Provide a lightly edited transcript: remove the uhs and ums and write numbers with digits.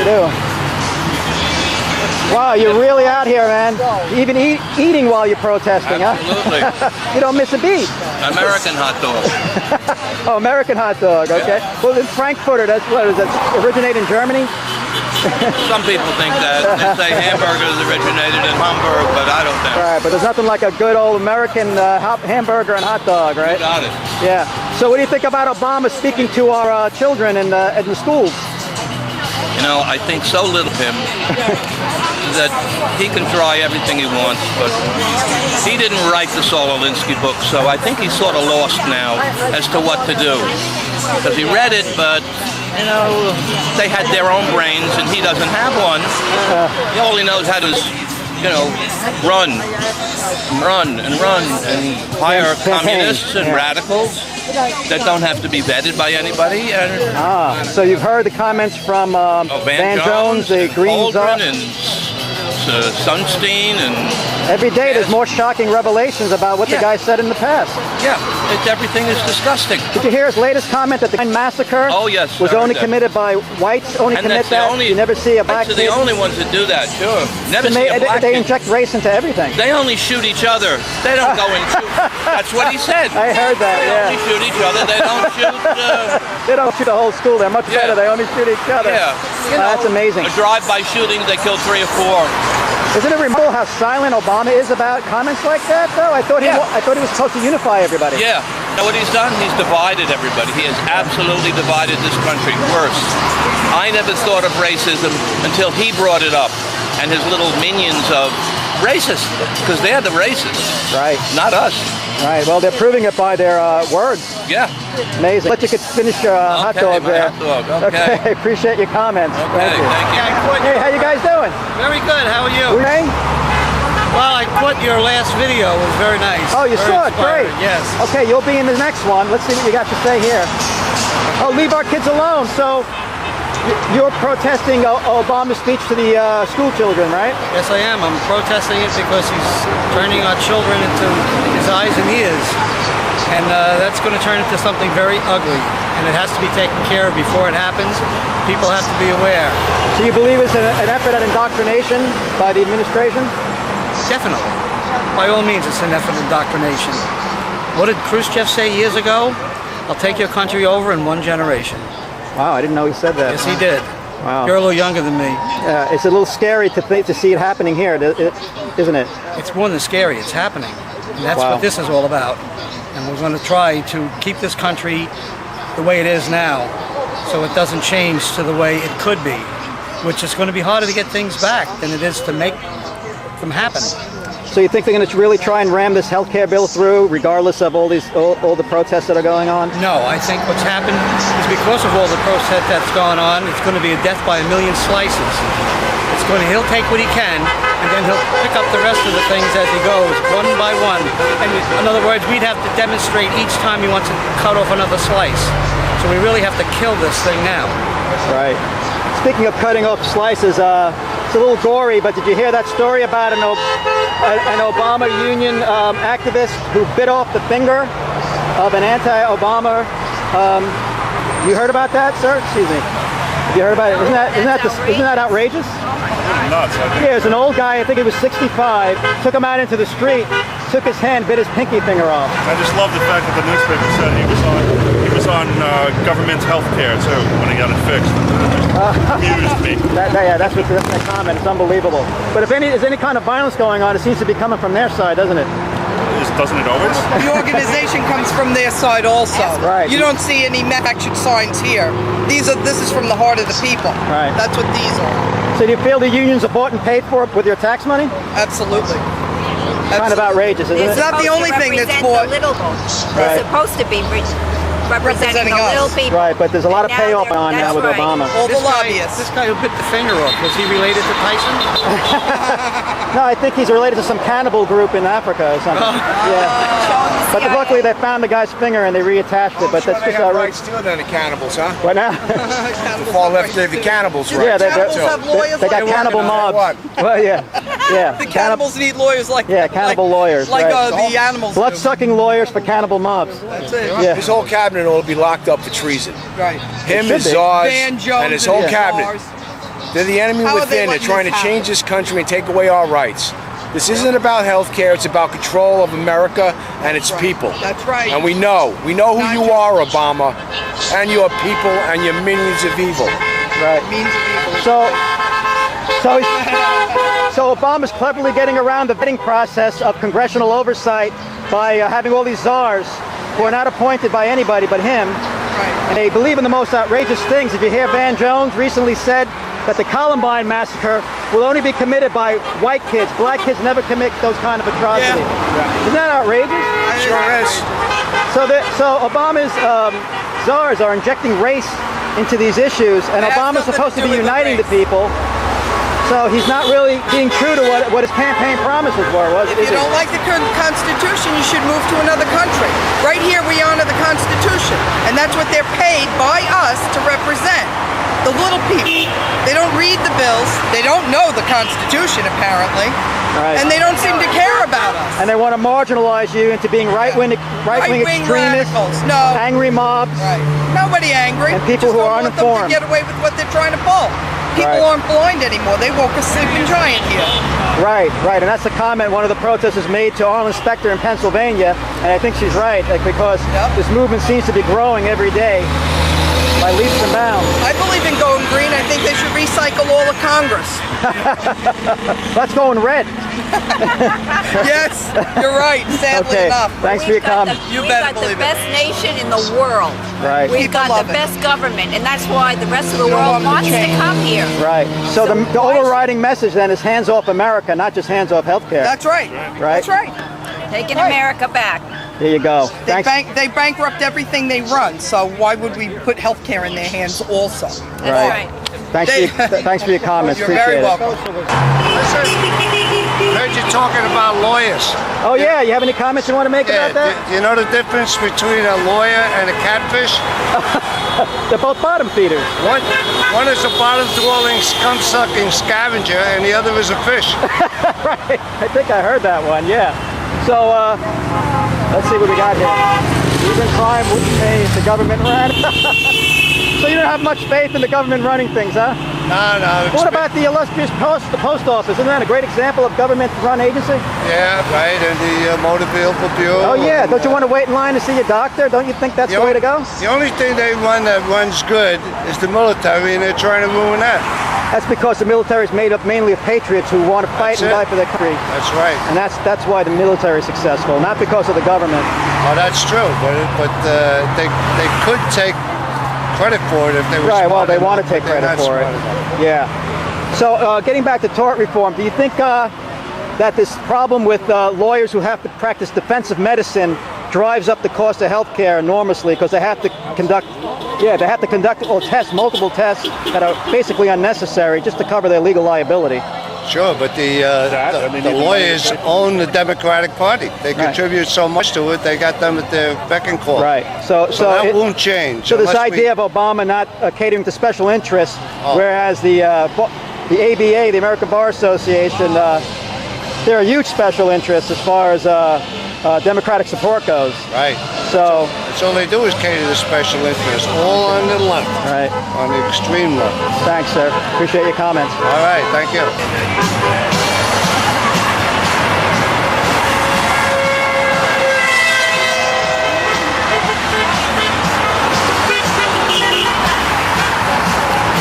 do. Wow, you're really out here, man. Even eating while you're protesting, Absolutely. Huh? You don't miss a beat. American hot dog. Oh, American hot dog, okay. Yeah. Well, in Frankfurter, that's what, does that originate in Germany? Some people think that. They say hamburgers originated in Hamburg, but I don't think. Right, but there's nothing like a good old American hamburger and hot dog, right? You got it. Yeah. So what do you think about Obama speaking to our children in the schools? You know, I think so little of him that he can try everything he wants, but he didn't write the Saul Alinsky book, so I think he's sort of lost now as to what to do. Because he read it, but, you know, they had their own brains, and he doesn't have one. All he knows how to, you know, run, and hire communists and radicals that don't have to be vetted by anybody. And so you've heard the comments from Van Jones, the Green Czar, and Sunstein, and every day there's more shocking revelations about what the guy said in the past. Yeah, everything is disgusting. Did you hear his latest comment that the massacre was only committed by whites? Only commit that. You never see a black kid. They're the only ones that do that. Sure. Never see a black They kid. inject race into everything. They only shoot each other. They don't go and shoot. That's what he said. I heard that. They only shoot each other. They don't shoot. They don't shoot the whole school. They're much better. They only shoot each other. Yeah. You know, that's amazing. A drive-by shooting, they killed 3 or 4. Isn't it remarkable how silent Obama is about comments like that, though? I thought he was supposed to unify everybody. Yeah. You know what he's done? He's divided everybody. He has absolutely divided this country. Worse. I never thought of racism until he brought it up, and his little minions of racists, because they're the racists. Right. Not us. Right. Well, they're proving it by their words. Yeah. Amazing. Let you could finish your hot dog there. Hot dog. Okay. Appreciate your comments. Okay. Thank you. Hey, how you guys doing? Very good. How are you? Your name? Well, I thought your last video was very nice. Oh, you saw it? Great. Yes. Okay, you'll be in the next one. Let's see what you got to say here. Oh, leave our kids alone. So you're protesting Obama's speech to the school children, right? Yes, I am. I'm protesting it because he's turning our children into his eyes and ears. And that's going to turn into something very ugly. And it has to be taken care of before it happens. People have to be aware. So you believe it's an effort at indoctrination by the administration? Definitely. By all means, it's an effort at indoctrination. What did Khrushchev say years ago? I'll take your country over in 1 generation. Wow, I didn't know he said that. Yes, he did. Wow. You're a little younger than me. It's a little scary to see it happening here, isn't it? It's more than scary. It's happening. And that's what this is all about. And we're going to try to keep this country the way it is now so it doesn't change to the way it could be, which is going to be harder to get things back than it is to make them happen. So you think they're going to really try and ram this health care bill through, regardless of all the protests that are going on? No, I think what's happened is because of all the protest that's gone on, it's going to be a death by a million slices. He'll take what he can, and then he'll pick up the rest of the things as he goes, one by one. And in other words, we'd have to demonstrate each time he wants to cut off another slice. So we really have to kill this thing now. Right. Speaking of cutting off slices, it's a little gory, but did you hear that story about an Obama union activist who bit off the finger of an anti-Obama? You heard about that, sir? Excuse me. You heard about it? Isn't that outrageous? Nuts. Yeah, it's an old guy. I think he was 65. Took him out into the street, took his hand, bit his pinky finger off. I just love the fact that the newspaper said he was on government health care too when he got it fixed. It amused me. That's that comment. It's unbelievable. But if there's any kind of violence going on, it seems to be coming from their side, doesn't it? Doesn't it always? The organization comes from their side also. Right. You don't see any manufactured signs here. This is from the heart of the people. Right. That's what these are. So do you feel the unions are bought and paid for with your tax money? Absolutely. Kind of outrageous, isn't it? It's not the only thing that's bought. They're supposed to be representing the little people. Right, but there's a lot of payoff on now with Obama. All the lobbyists. This guy who bit the finger off, was he related to Tyson? No, I think he's related to some cannibal group in Africa or something. Yeah. But luckily they found the guy's finger and they reattached it. But that's just outrageous. Still than the cannibals, huh? What now? The far left gave the cannibals right. Yeah, Cannibals have lawyers they got like cannibal mobs. Well, yeah. The cannibals need lawyers like cannibal lawyers. Like right. the animals. Blood-sucking lawyers for cannibal mobs. That's it. Yeah. His whole cabinet will be locked up for treason. Right. Him, his czars, Van Jones and his whole cabinet. They're the enemy How are they within. They're letting trying to this change happen? this country and take away our rights. This isn't about health care. It's about control of America and its people. That's right. And we know who Not you just- are, Obama, and your people and your minions of evil. Right. Means of evil. So Obama's cleverly getting around the vetting process of congressional oversight by having all these czars who are not appointed by anybody but him. Right. And they believe in the most outrageous things. If you hear Van Jones recently said that the Columbine massacre will only be committed by white kids. Black kids never commit those kind of atrocities. Isn't that outrageous? Sure is. So Obama's czars are injecting race into these issues, and It has Obama's nothing to supposed to do be with the uniting the race. people. So he's not really being true to what his campaign promises were, If is you he? don't like the Constitution, you should move to another country. Right here, we honor the Constitution, and that's what they're paid by us to represent. The little people. They don't read the bills. They don't know the Constitution, apparently, Right. and they don't seem to care about us. And they want to marginalize you into being right-wing Right-wing extremists, radicals. No. angry mobs. Right. Nobody angry. And people Just who don't are want them uninformed. to get away with what they're trying to pull. People Right. aren't blind anymore. They woke a sleeping giant here. Right, and that's the comment one of the protesters made to Arlen Specter in Pennsylvania, and I think she's right, because Yep. this movement seems to be growing every day by leaps and bounds. I believe in going green. I think they should recycle all of Congress. Let's go in red. Yes, you're right. Sadly Okay, enough. thanks for your comment. You We've better got the believe it. best nation in the world. Right. We've People got love the it. best government, and that's why the rest of the You don't world want them to wants to change. come here. Right. So the why- overriding message then is hands off America, not just hands off healthcare. That's right. Right. That's right. Taking Right. America back. Here you go. They, Thanks. they bankrupt everything they run, so why would we put health care in their hands also? That's Right. right. Thanks for your comments. You're Appreciate very it. welcome. Heard you talking about lawyers. Oh yeah, you have any comments you want to make Yeah, about that? you know the difference between a lawyer and a catfish? They're both bottom feeders. One is a bottom-dwelling, scum-sucking scavenger, and the other is a fish. Right. I think I heard that one. Yeah. So let's see what we got here. Even crime wouldn't pay if the government ran. So you don't have much faith in the government running things, huh? No. What about the illustrious the post office? Isn't that a great example of government-run agency? Yeah, right, and the motor vehicle bureau. Oh yeah. and, Don't you want to wait in line to see a doctor? Don't you think that's the way to go? The only thing they run that runs good is the military, and they're trying to ruin that. That's because the military is made up mainly of patriots who want to fight That's and it. die for their country. That's right. And that's why the military is successful, not because of the government. Oh, that's true, but they could take credit for it if they were Right, well, smart they enough, want to take but they're credit not for it. smart enough. Yeah. So getting back to tort reform, do you think that this problem with lawyers who have to practice defensive medicine drives up the cost of health care enormously because they have to conduct or test multiple tests that are basically unnecessary just to cover their legal liability? Sure, but the lawyers own the Democratic Party. They contribute so much to it, they got them at their beck and call. Right. So that won't change. So this unless idea of Obama not catering to special interests, Oh. whereas the ABA, the American Bar Association, they're a huge special interest as far as Democratic support goes. Right. So That's all they do is cater to special interests, all on the left, right. on the extreme left. Thanks, sir. Appreciate your comments. All right, thank you.